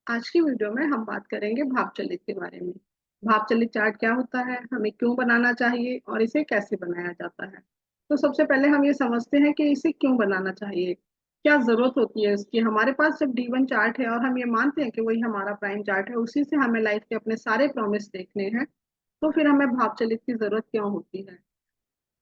आज की वीडियो में हम बात करेंगे भाप चलित के बारे में। भाप चलित चार्ट क्या होता है, हमें क्यों बनाना चाहिए और इसे कैसे बनाया जाता है। तो सबसे पहले हम ये समझते हैं कि इसे क्यों बनाना चाहिए, क्या जरूरत होती है इसकी। हमारे पास जब D1 चार्ट है और हम ये मानते हैं कि वही हमारा प्राइम चार्ट है, उसी से हमें लाइफ के अपने सारे प्रॉमिस देखने हैं, तो फिर हमें भाप चलित की जरूरत क्यों होती है।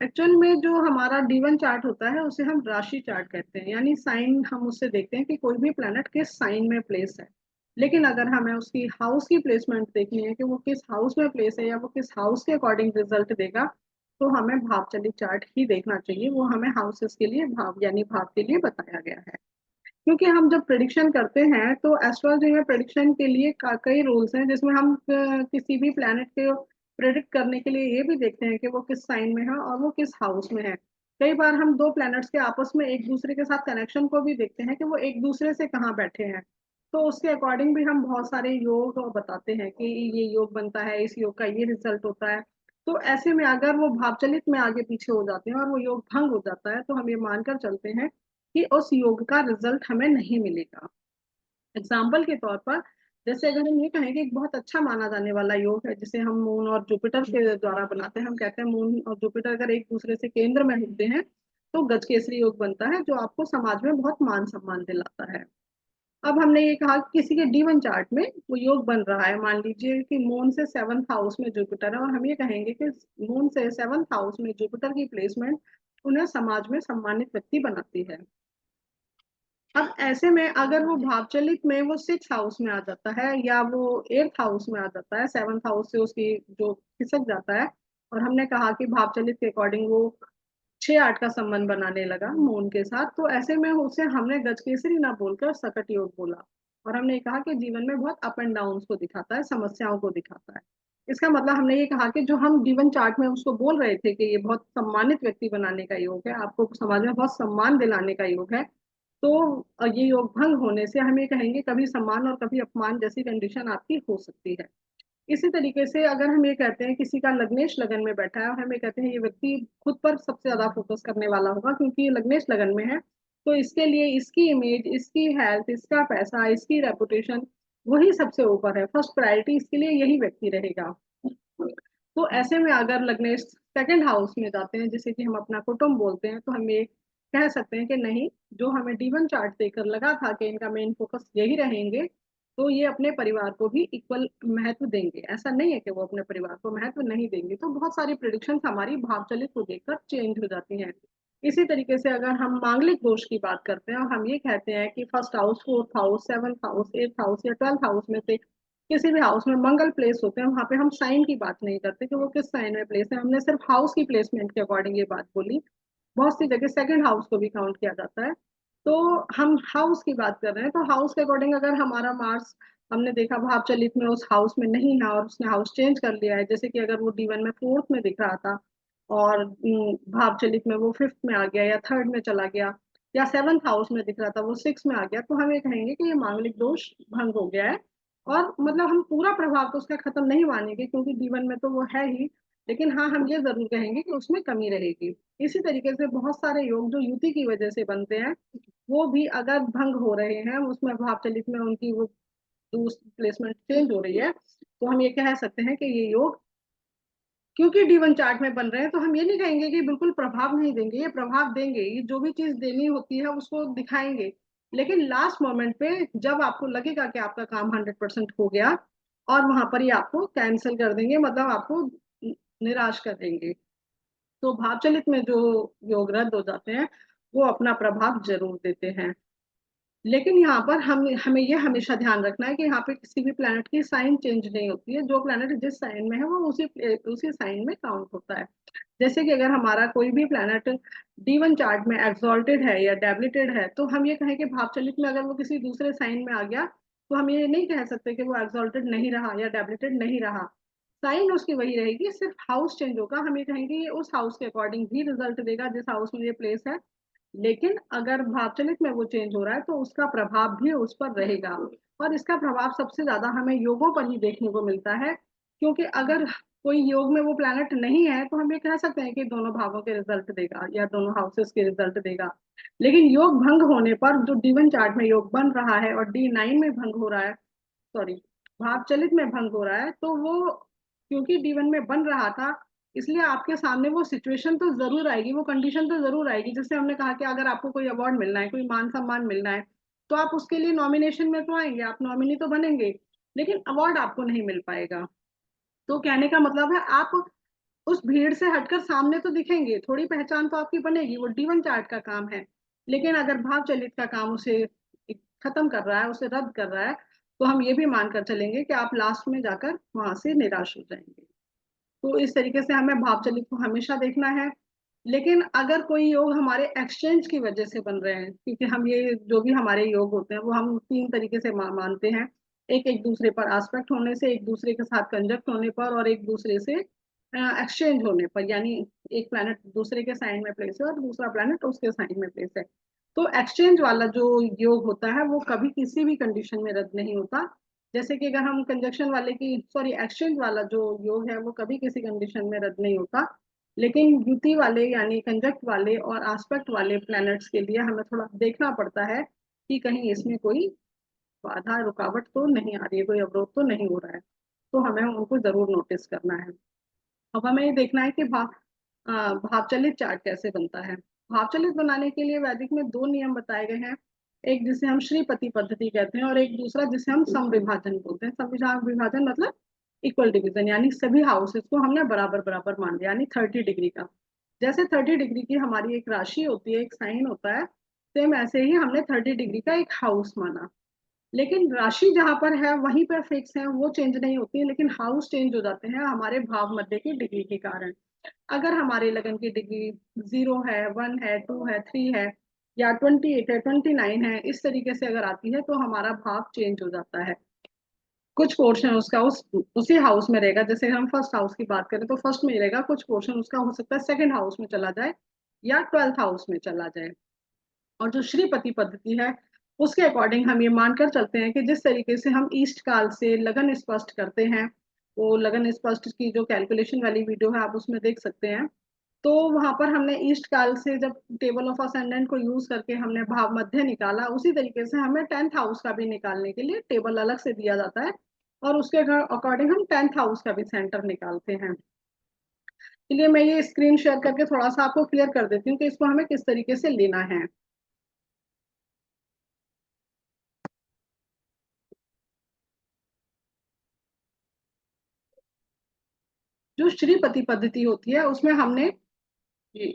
एक्चुअल में जो हमारा D1 चार्ट होता है उसे हम राशि चार्ट कहते हैं, यानी साइन हम उससे देखते हैं कि कोई भी प्लेनेट किस साइन में प्लेस है। लेकिन अगर हमें उसकी हाउस की प्लेसमेंट देखनी है कि वो किस हाउस में प्लेस है या वो किस हाउस के अकॉर्डिंग रिजल्ट देगा, तो हमें भाव चलित चार्ट ही देखना चाहिए। वो हमें हाउसेस के लिए भाव यानी भाव के लिए बताया गया है। क्योंकि हम जब प्रिडिक्शन करते हैं तो एस्ट्रोलॉजी में प्रिडिक्शन के लिए कई रूल्स हैं, जिसमें हम किसी भी प्लैनेट के प्रिडिक्ट करने के लिए ये भी देखते हैं कि वो किस साइन में है और वो किस हाउस में है। कई बार हम दो प्लैनेट्स के आपस में एक दूसरे के साथ कनेक्शन को भी देखते हैं कि वो एक दूसरे से कहाँ बैठे हैं। तो उसके अकॉर्डिंग भी हम बहुत सारे योग बताते हैं कि ये योग बनता है, इस योग का ये रिजल्ट होता है। तो ऐसे में अगर वो भावचलित में आगे पीछे हो जाते हैं और वो योग भंग हो जाता है, तो हम ये मानकर चलते हैं कि उस योग का रिजल्ट हमें नहीं मिलेगा। एग्जाम्पल के तौर पर, जैसे अगर हम ये कहें कि एक बहुत अच्छा माना जाने वाला योग है जिसे हम मून और जुपिटर के द्वारा बनाते हैं, हम कहते हैं मून और जुपिटर अगर एक दूसरे से केंद्र में होते हैं तो गजकेसरी योग बनता है, जो आपको समाज में बहुत मान सम्मान दिलाता है। अब हमने ये कहा कि किसी के D1 चार्ट में वो योग बन रहा है, मान लीजिए कि मून से 7th हाउस में जुपिटर है, और हम ये कहेंगे कि मून से 7th हाउस में जुपिटर की प्लेसमेंट उन्हें समाज में सम्मानित व्यक्ति बनाती है। अब ऐसे में अगर वो भावचलित में वो 6th हाउस में आ जाता है या वो 8th हाउस में आ जाता है, 7th हाउस से उसकी जो खिसक जाता है, और हमने कहा कि भावचलित के अकॉर्डिंग वो 6-8 का संबंध बनाने लगा मून के साथ, तो ऐसे में उसे हमने गजकेसरी ना बोलकर सकट योग बोला। और हमने कहा कि जीवन में बहुत अप एंड डाउन को दिखाता है, समस्याओं को दिखाता है। इसका मतलब हमने ये कहा कि जो हम D1 चार्ट में उसको बोल रहे थे कि ये बहुत सम्मानित व्यक्ति बनाने का योग है, आपको समाज में बहुत सम्मान दिलाने का योग है, तो ये योग भंग होने से हम ये कहेंगे कभी सम्मान और कभी अपमान जैसी कंडीशन आपकी हो सकती है। इसी तरीके से अगर हम ये कहते हैं किसी का लग्नेश लगन में बैठा है और हम ये कहते हैं ये व्यक्ति खुद पर सबसे ज्यादा फोकस करने वाला होगा क्योंकि ये लग्नेश लगन में है, तो इसके लिए इसकी इमेज, इसकी हेल्थ, इसका पैसा, इसकी रेपुटेशन वही सबसे ऊपर है, फर्स्ट प्रायोरिटी इसके लिए यही व्यक्ति रहेगा। तो ऐसे में अगर लग्नेश 2nd हाउस में जाते हैं, जिसे कि हम अपना कुटुंब बोलते हैं, तो हम ये कह सकते हैं कि नहीं, जो हमें D1 चार्ट देकर लगा था कि इनका मेन फोकस यही रहेंगे, तो ये अपने परिवार को भी इक्वल महत्व देंगे। ऐसा नहीं है कि वो अपने परिवार को महत्व नहीं देंगे। तो बहुत सारी प्रिडिक्शन हमारी भावचलित को देखकर चेंज हो जाती हैं। इसी तरीके से अगर हम मांगलिक दोष की बात करते हैं और हम ये कहते हैं कि 1st house, 4th house, 7th house, 8th house या 12th हाउस में से किसी भी हाउस में मंगल प्लेस होते हैं, वहां पे हम साइन की बात नहीं करते कि वो किस साइन में प्लेस है, हमने सिर्फ हाउस की प्लेसमेंट के अकॉर्डिंग ये बात बोली। बहुत सी जगह 2nd हाउस को भी काउंट किया जाता है। तो हम हाउस की बात कर रहे हैं, तो हाउस के अकॉर्डिंग अगर हमारा मार्स हमने देखा भाव चलित में उस हाउस में नहीं है और उसने हाउस चेंज कर लिया है, जैसे कि अगर वो D1 में 4th में दिख रहा था और भाव चलित में वो 5th में आ गया या 3rd में चला गया, या 7th हाउस में दिख रहा था वो 6 में आ गया, तो हम ये कहेंगे कि ये मांगलिक दोष भंग हो गया है। और मतलब हम पूरा प्रभाव तो उसका खत्म नहीं मानेंगे क्योंकि D1 में तो वो है ही, लेकिन हाँ हम ये जरूर कहेंगे कि उसमें कमी रहेगी। इसी तरीके से बहुत सारे योग जो युति की वजह से बनते हैं, वो भी अगर भंग हो रहे हैं, उसमें भाव चलित में उनकी वो प्लेसमेंट चेंज हो रही है, तो हम ये कह सकते हैं कि ये योग क्योंकि D1 चार्ट में बन रहे हैं, तो हम ये नहीं कहेंगे कि बिल्कुल प्रभाव नहीं देंगे, ये प्रभाव देंगे, ये जो भी चीज देनी होती है उसको दिखाएंगे। लेकिन लास्ट मोमेंट पे जब आपको लगेगा कि आपका काम 100% हो गया, और वहां पर ही आपको कैंसिल कर देंगे, मतलब आपको निराश कर देंगे। तो भाव चलित में जो योग रद्द हो जाते हैं, वो अपना प्रभाव जरूर देते हैं। लेकिन यहाँ पर हम हमें ये हमेशा ध्यान रखना है कि यहाँ पे किसी भी प्लैनेट की साइन चेंज नहीं होती है, जो प्लैनेट जिस साइन में है वो उसी उसी साइन में काउंट होता है। जैसे कि अगर हमारा कोई भी प्लैनेट D1 चार्ट में एक्सॉल्टेड है या डेबिलिटेड है, तो हम ये कहें कि भावचलित में अगर वो किसी दूसरे साइन में आ गया, तो हम ये नहीं कह सकते कि वो एक्सॉल्टेड नहीं रहा या डेबिलिटेड नहीं रहा। साइन उसकी वही रहेगी, सिर्फ हाउस चेंज होगा। हम ये कहेंगे ये उस हाउस के अकॉर्डिंग भी रिजल्ट देगा जिस हाउस में ये प्लेस है, लेकिन अगर भावचलित में वो चेंज हो रहा है तो उसका प्रभाव भी उस पर रहेगा। और इसका प्रभाव सबसे ज्यादा हमें योगों पर ही देखने को मिलता है, क्योंकि अगर कोई योग में वो प्लैनेट नहीं है तो हम ये कह सकते हैं कि दोनों भावों के रिजल्ट देगा या दोनों हाउसेस के रिजल्ट देगा। लेकिन योग भंग होने पर जो D1 चार्ट में योग बन रहा है और D9 में भंग हो रहा है, सॉरी, भाप चलित में भंग हो रहा है, तो वो क्योंकि D1 में बन रहा था, इसलिए आपके सामने वो सिचुएशन तो जरूर आएगी, वो कंडीशन तो जरूर आएगी। जैसे हमने कहा कि अगर आपको कोई अवार्ड मिलना है, कोई मान सम्मान मिलना है, तो आप उसके लिए नॉमिनेशन में तो आएंगे, आप नॉमिनी तो बनेंगे, लेकिन अवार्ड आपको नहीं मिल पाएगा। तो कहने का मतलब है, आप उस भीड़ से हटकर सामने तो दिखेंगे, थोड़ी पहचान तो आपकी बनेगी, वो D1 चार्ट का काम है। लेकिन अगर भाव चलित का काम उसे खत्म कर रहा है, उसे रद्द कर रहा है, तो हम ये भी मानकर चलेंगे कि आप लास्ट में जाकर वहां से निराश हो जाएंगे। तो इस तरीके से हमें भाव चलित को हमेशा देखना है। लेकिन अगर कोई योग हमारे एक्सचेंज की वजह से बन रहे हैं, क्योंकि हम ये जो भी हमारे योग होते हैं वो हम तीन तरीके से मानते हैं। एक एक दूसरे पर आस्पेक्ट होने से, एक दूसरे के साथ कंजक्ट होने पर, और एक दूसरे से एक्सचेंज होने पर, यानी एक प्लैनेट दूसरे के साइन में प्लेस है और दूसरा प्लैनेट उसके साइन में प्लेस है। तो एक्सचेंज वाला जो योग होता है वो कभी किसी भी कंडीशन में रद्द नहीं होता। जैसे कि अगर हम कंजक्शन वाले की सॉरी एक्सचेंज वाला जो योग है वो कभी किसी कंडीशन में रद्द नहीं होता। लेकिन युति वाले यानी कंजक्ट वाले और आस्पेक्ट वाले प्लैनेट्स के लिए हमें थोड़ा देखना पड़ता है कि कहीं इसमें कोई बाधा रुकावट तो नहीं आ रही है, कोई अवरोध तो नहीं हो रहा है। तो हमें उनको जरूर नोटिस करना है। अब हमें ये देखना है कि भावचलित चार्ट कैसे बनता है। भावचलित बनाने के लिए वैदिक में दो नियम बताए गए हैं। एक जिसे हम श्रीपति पद्धति कहते हैं, और एक दूसरा जिसे हम सम विभाजन बोलते हैं। सम विभाजन मतलब इक्वल डिवीजन, यानी सभी हाउसेस को हमने बराबर बराबर मान लिया, यानी 30 डिग्री का। जैसे 30 डिग्री की हमारी एक राशि होती है, एक साइन होता है, सेम ऐसे ही हमने 30 डिग्री का एक हाउस माना। लेकिन राशि जहां पर है वहीं पर फिक्स है, वो चेंज नहीं होती है, लेकिन हाउस चेंज हो जाते हैं हमारे भाव मध्य की डिग्री के कारण। अगर हमारे लगन की डिग्री 0 है, 1 है, 2 है, 3 है, या 28 है, 29 है, इस तरीके से अगर आती है तो हमारा भाव चेंज हो जाता है। कुछ पोर्शन उसका उसी हाउस में रहेगा। जैसे हम फर्स्ट हाउस की बात करें तो फर्स्ट में ही रहेगा, कुछ पोर्शन उसका हो सकता है सेकंड हाउस में चला जाए या 12th हाउस में चला जाए। और जो श्रीपति पद्धति है उसके अकॉर्डिंग हम ये मानकर चलते हैं कि जिस तरीके से हम ईस्ट काल से लगन स्पष्ट करते हैं, वो लगन स्पष्ट की जो कैलकुलेशन वाली वीडियो है आप उसमें देख सकते हैं। तो वहां पर हमने ईस्ट काल से जब टेबल ऑफ असेंडेंट को यूज करके हमने भाव मध्य निकाला, उसी तरीके से हमें 10th हाउस का भी निकालने के लिए टेबल अलग से दिया जाता है, और उसके अकॉर्डिंग हम 10th हाउस का भी सेंटर निकालते हैं। इसलिए मैं ये स्क्रीन शेयर करके थोड़ा सा आपको क्लियर कर देती हूँ कि इसको हमें किस तरीके से लेना है। जो श्रीपति पद्धति होती है उसमें हमने ये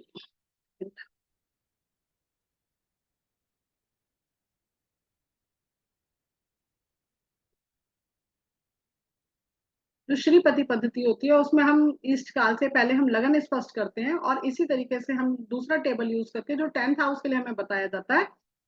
जो श्रीपति पद्धति होती है उसमें हम ईस्ट काल से पहले हम लगन स्पष्ट करते हैं, और इसी तरीके से हम दूसरा टेबल यूज करके जो 10th हाउस के लिए हमें बताया जाता है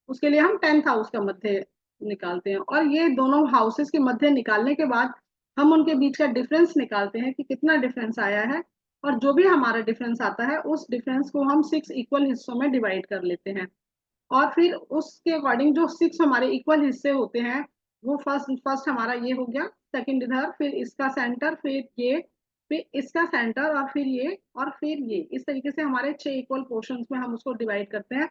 उसके लिए हम 10th हाउस का मध्य निकालते हैं। और ये दोनों हाउसेस के मध्य निकालने के बाद हम उनके बीच का डिफरेंस निकालते हैं कि कितना डिफरेंस आया है। और जो भी हमारा डिफरेंस आता है उस डिफरेंस को हम 6 इक्वल हिस्सों में डिवाइड कर लेते हैं। और फिर उसके अकॉर्डिंग जो 6 हमारे इक्वल हिस्से होते हैं, वो फर्स्ट फर्स्ट हमारा ये हो गया, सेकंड इधर, फिर इसका सेंटर, फिर ये, फिर इसका सेंटर, और फिर ये, और फिर ये, इस तरीके से हमारे 6 इक्वल पोर्शंस में हम उसको डिवाइड करते हैं।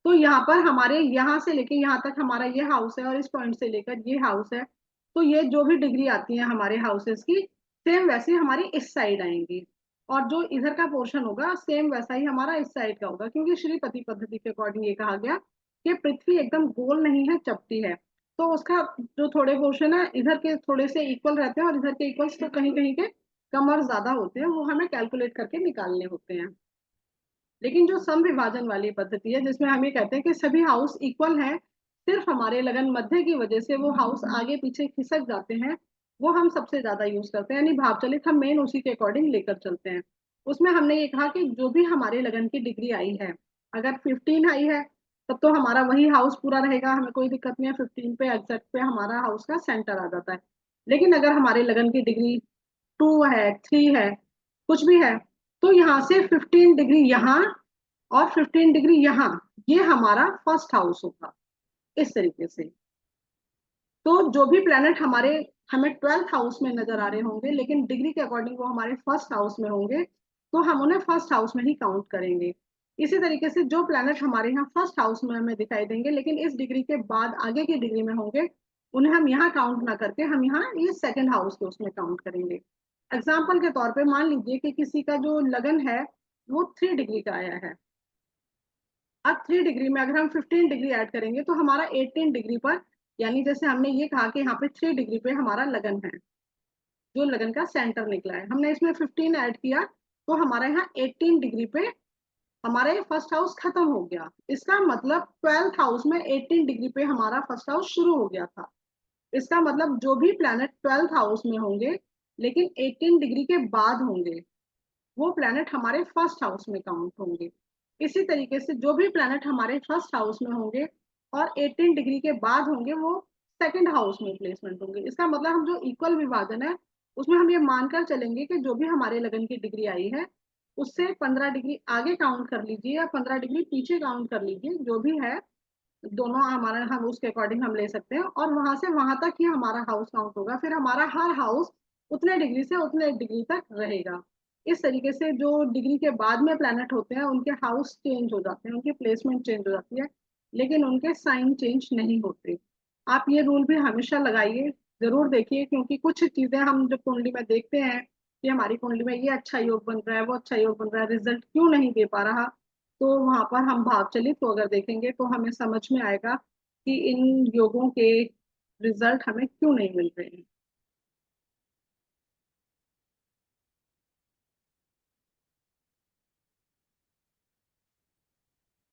तो यहाँ पर हमारे यहाँ से लेके यहाँ तक हमारा ये हाउस है, और इस पॉइंट से लेकर ये हाउस है। तो ये जो भी डिग्री आती है हमारे हाउसेस की, सेम वैसे हमारी इस साइड आएंगी। और जो इधर का पोर्शन होगा सेम वैसा ही हमारा इस साइड का होगा, क्योंकि श्रीपति पद्धति के अकॉर्डिंग ये कहा गया कि पृथ्वी एकदम गोल नहीं है, चपटी है। तो उसका जो थोड़े पोर्शन है इधर के थोड़े से इक्वल रहते हैं, और इधर के इक्वल्स तो कहीं कहीं के कम और ज्यादा होते हैं, वो हमें कैलकुलेट करके निकालने होते हैं। लेकिन जो सम विभाजन वाली पद्धति है जिसमें हम ये कहते हैं कि सभी हाउस इक्वल हैं, सिर्फ हमारे लगन मध्य की वजह से वो हाउस आगे पीछे खिसक जाते हैं, वो हम सबसे ज्यादा यूज करते हैं। यानी भाव चलित हम मेन उसी के अकॉर्डिंग लेकर चलते हैं। उसमें हमने ये कहा कि जो भी हमारे लगन की डिग्री आई है, अगर 15 आई है तब तो हमारा वही हाउस पूरा रहेगा, हमें कोई दिक्कत नहीं है, 15 पे एग्जैक्ट पे हमारा हाउस का सेंटर आ जाता है। लेकिन अगर हमारे लगन की डिग्री 2 है, 3 है, कुछ भी है, तो यहाँ से 15 डिग्री यहाँ और 15 डिग्री यहाँ, ये हमारा फर्स्ट हाउस होगा। इस तरीके से तो जो भी प्लेनेट हमारे हमें 12th हाउस में नजर आ रहे होंगे, लेकिन डिग्री के अकॉर्डिंग वो हमारे फर्स्ट हाउस में होंगे, तो हम उन्हें फर्स्ट हाउस में ही काउंट करेंगे। इसी तरीके से जो प्लेनेट हमारे यहाँ फर्स्ट हाउस में हमें दिखाई देंगे लेकिन इस डिग्री के बाद आगे की डिग्री में होंगे, उन्हें हम यहाँ काउंट ना करके हम यहाँ ये सेकंड हाउस के उसमें काउंट करेंगे। एग्जाम्पल के तौर पे मान लीजिए कि किसी का जो लगन है वो 3 डिग्री का आया है। अब 3 डिग्री में अगर हम 15 डिग्री ऐड करेंगे तो हमारा 18 डिग्री पर, यानी जैसे हमने ये कहा कि यहाँ पे 3 डिग्री पे हमारा लगन है, जो लगन का सेंटर निकला है, हमने इसमें 15 ऐड किया तो हमारे यहाँ 18 डिग्री पे हमारा ये फर्स्ट हाउस खत्म हो गया। इसका मतलब 12th हाउस में 18 डिग्री पे हमारा फर्स्ट हाउस शुरू हो गया था। इसका मतलब जो भी प्लैनेट 12th हाउस में होंगे लेकिन 18 डिग्री के बाद होंगे, वो प्लैनेट हमारे फर्स्ट हाउस में काउंट होंगे। इसी तरीके से जो भी प्लैनेट हमारे फर्स्ट हाउस में होंगे और 18 डिग्री के बाद होंगे, वो सेकंड हाउस में प्लेसमेंट होंगे। इसका मतलब हम जो इक्वल विभाजन है उसमें हम ये मानकर चलेंगे कि जो भी हमारे लगन की डिग्री आई है उससे 15 डिग्री आगे काउंट कर लीजिए या 15 डिग्री पीछे काउंट कर लीजिए, जो भी है दोनों हमारा, हम उसके अकॉर्डिंग हम ले सकते हैं और वहां से वहां तक ही हमारा हाउस काउंट होगा। फिर हमारा हर हाउस उतने डिग्री से उतने डिग्री तक रहेगा। इस तरीके से जो डिग्री के बाद में प्लैनेट होते हैं उनके हाउस चेंज हो जाते हैं, उनकी प्लेसमेंट चेंज हो जाती है, लेकिन उनके साइन चेंज नहीं होते। आप ये रूल भी हमेशा लगाइए, जरूर देखिए, क्योंकि कुछ चीजें हम जब कुंडली में देखते हैं कि हमारी कुंडली में ये अच्छा योग बन रहा है, वो अच्छा योग बन रहा है, रिजल्ट क्यों नहीं दे पा रहा, तो वहां पर हम भाव चलित को अगर देखेंगे तो हमें समझ में आएगा कि इन योगों के रिजल्ट हमें क्यों नहीं मिल रहे हैं।